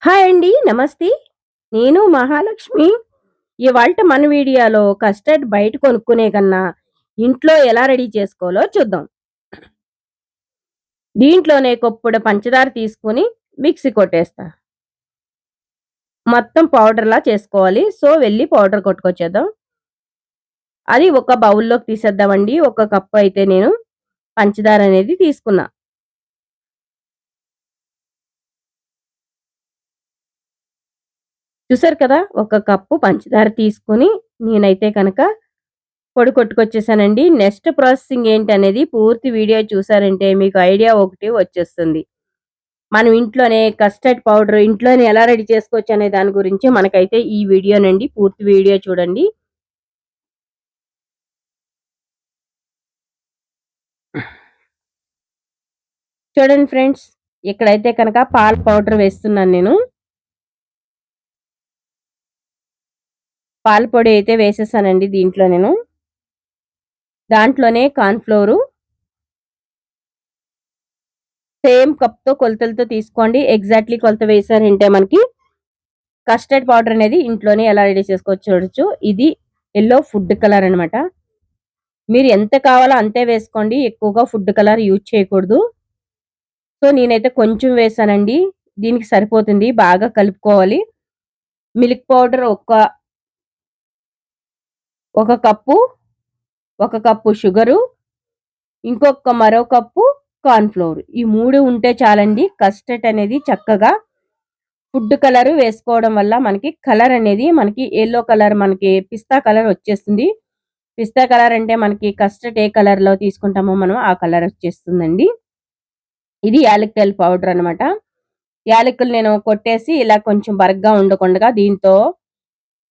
Hi అండి. నమస్తే. నేను మహాలక్ష్మి. ఇవాల్ట మన వీడియోలో కస్టర్డ్ బయట కొనుక్కునే కన్నా, ఇంట్లో ఎలా రెడీ చేసుకోవాలో చూద్దాం. దీంట్లోనే కొప్పుడు పంచదార తీసుకొని మిక్సీ కొట్టేస్తా. మొత్తం పౌడర్‌లా చేసుకోవాలి. సో, వెళ్లి పౌడర్ కొట్టుకొచ్చేద్దాం. అది ఒక బౌల్‌లోకి తీసేద్దామండి. ఒక కప్పు అయితే నేను పంచదార అనేది తీసుకున్నా. చూసారు కదా! ఒక కప్పు పంచదార తీసుకొని నేనైతే కనుక పొడి కొట్టుకొచ్చేసానండి. నెక్స్ట్ ప్రాసెసింగ్ ఏంటనేది పూర్తి వీడియో చూసారంటే మీకు ఐడియా ఒకటి వచ్చేస్తుంది. మనం ఇంట్లోనే కస్టర్డ్ పౌడర్ ఇంట్లోనే ఎలా రెడీ చేసుకోవచ్చనే దాని గురించి మనకైతే ఈ వీడియోనండి. పూర్తి వీడియో చూడండి. చూడండి ఫ్రెండ్స్. ఇక్కడైతే కనుక పాల పౌడర్ వేస్తున్నాను నేను. పాల పొడి అయితే వేసేసానండి దీంట్లో నేను. దాంట్లోనే కార్న్ ఫ్లోరు సేమ్ కప్‌తో కొలతలతో తీసుకోండి. ఎగ్జాక్ట్‌లీ కొలత వేసారంటే మనకి కస్టర్డ్ పౌడర్ అనేది ఇంట్లోనే ఎలా రెడీ చేసుకోవచ్చో చూడొచ్చు. ఇది యెల్లో ఫుడ్ కలర్ అనమాట. మీరు ఎంత కావాలో అంతే వేసుకోండి. ఎక్కువగా ఫుడ్ కలర్ యూజ్ చేయకూడదు. సో, నేనైతే కొంచెం వేసానండి. దీనికి సరిపోతుంది. బాగా కలుపుకోవాలి. మిల్క్ పౌడర్ ఒక కప్పు, ఒక కప్పు షుగరు, మరో కప్పు కార్న్ ఫ్లోర్. ఈ 3 ఉంటే చాలండి. కస్టర్డ్ అనేది చక్కగా ఫుడ్ కలర్ వేసుకోవడం వల్ల మనకి కలర్ అనేది మనకి యెల్లో కలర్ మనకి పిస్తా కలర్ వచ్చేస్తుంది. పిస్తా కలర్ అంటే మనకి కస్టర్డ్ ఏ కలర్‌లో తీసుకుంటామో మనం ఆ కలర్ వచ్చేస్తుందండి. ఇది యాలక్కాయల పౌడర్ అనమాట. యాలకులు నేను కొట్టేసి ఇలా కొంచెం బరగ్గా ఉండకుండగా దీంతో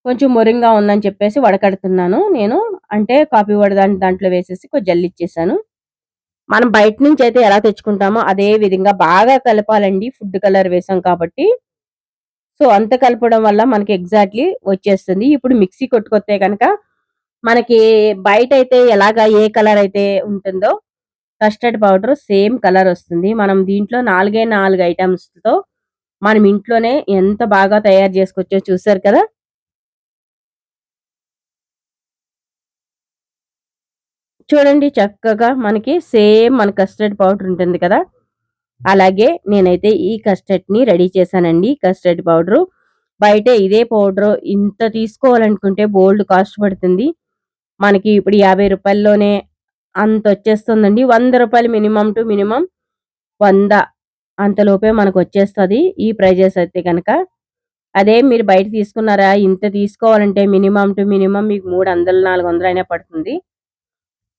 కొంచెం మురింగా ఉందని చెప్పేసి వడకడుతున్నాను నేను. అంటే కాఫీ పొడి దాంట్లో వేసేసి కొంచెం జల్లిచ్చేసాను. మనం బయట నుంచి అయితే ఎలా తెచ్చుకుంటామో అదే విధంగా బాగా కలపాలండి. ఫుడ్ కలర్ వేసాం కాబట్టి. సో, అంత కలపడం వల్ల మనకి ఎగ్జాక్ట్‌లీ వచ్చేస్తుంది. ఇప్పుడు మిక్సీ కొట్టుకొస్తే గనక మనకి బయటైతే ఎలాగా ఏ కలర్ అయితే ఉంటుందో కస్టర్డ్ పౌడర్ సేమ్ కలర్ వస్తుంది. మనం దీంట్లో 4 ఐటెమ్స్‌తో మనం ఇంట్లోనే ఎంత బాగా తయారు చేసుకోవచ్చో చూసారు కదా! చూడండి చక్కగా మనకి సేమ్ మన కస్టర్డ్ పౌడర్ ఉంటుంది కదా! అలాగే నేనైతే ఈ కస్టర్డ్‌ని రెడీ చేశానండి. Custard powder. బయట ఇదే పౌడరు ఇంత తీసుకోవాలనుకుంటే బోలెడు కాస్ట్ పడుతుంది. మనకి ఇప్పుడు రూ. 50లోనే అంతొచ్చేస్తుందండి. రూ. 100 మినిమమ్ టు మినిమమ్ 100 అంతలోపే మనకొచ్చేస్తది. ఈ ప్రైజెస్ అయితే గనక. అదే మీరు బయట తీసుకున్నారా ఇంత తీసుకోవాలంటే మినిమమ్ టు మినిమమ్ మీకు 300, 400 అయినా పడుతుంది.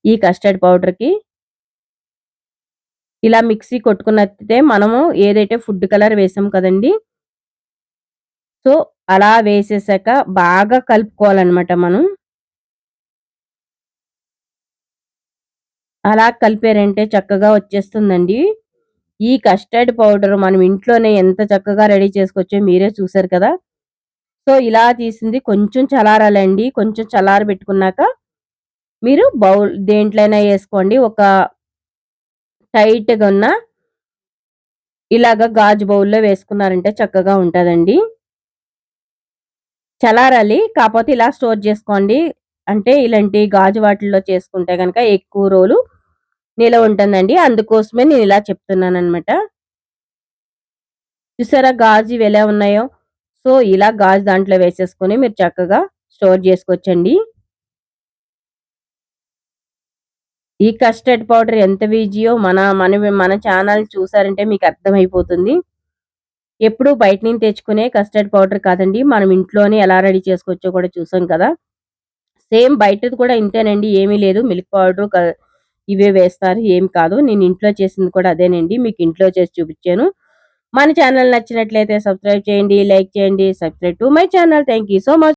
ఈ కస్టర్డ్ పౌడర్‌కి. ఇలా మిక్సీ కొట్టుకున్నట్టే మనము ఏదైతే ఫుడ్ కలర్ వేసాం కదండీ! సో, అలా వేసేసాక బాగా కలుపుకోవాలనమాట మనం. అలా కలిపారంటే చక్కగా వచ్చేస్తుందండి. ఈ కస్టర్డ్ పౌడర్ మనం ఇంట్లోనే ఎంత చక్కగా రెడీ చేసుకోవచ్చో మీరే చూసారు కదా! సో, ఇలా తీసింది కొంచెం చల్లారాలండి. కొంచెం చల్లారబెట్టుకున్నాక మీరు దేంట్లోనైనా ఏసుకోండి. ఒక టైట్‌గా ఉన్న ఇలాగ గాజు బౌల్‌లో వేసుకున్నారంటే చక్కగా ఉంటదండి. చల్లారాలి. కాపోతే ఇలా స్టోర్ చేసుకోండి. అంటే ఇలాంటి గాజు వాటిల్లో చేసుకుంటే గనక ఎక్కువ రోజులు నిలవ ఉంటుందండి. అందుకోసమే నేనిలా చెప్తున్నాననమాట. చూసారా గాజువెలా ఉన్నాయో? సో, ఇలా గాజు దాంట్లో వేసేసుకొని మీరు చక్కగా స్టోర్ చేసుకోవచ్చండి. ఈ కస్టర్డ్ పౌడర్ ఎంత ఈజీయో మన ఛానల్ చూసారంటే మీకు అర్థమైపోతుంది. ఎప్పుడూ బయట నుంచి తెచ్చుకునే కస్టర్డ్ పౌడర్ కాదండి. మనం ఇంట్లోనే ఎలా రెడీ చేసుకోవచ్చో కూడా చూసాం కదా! సేమ్ బయటది కూడా ఇంతేనండి. ఏమీ లేదు. మిల్క్ పౌడరు ఇవే వేస్తారు. ఏం కాదు. నేను ఇంట్లో చేసింది కూడా అదేనండి. మీకు ఇంట్లో చేసి చూపిచ్చాను. మన ఛానల్ నచ్చినట్లయితే సబ్స్క్రైబ్ చేయండి, లైక్ చేయండి. Subscribe to my channel. Thank you so much.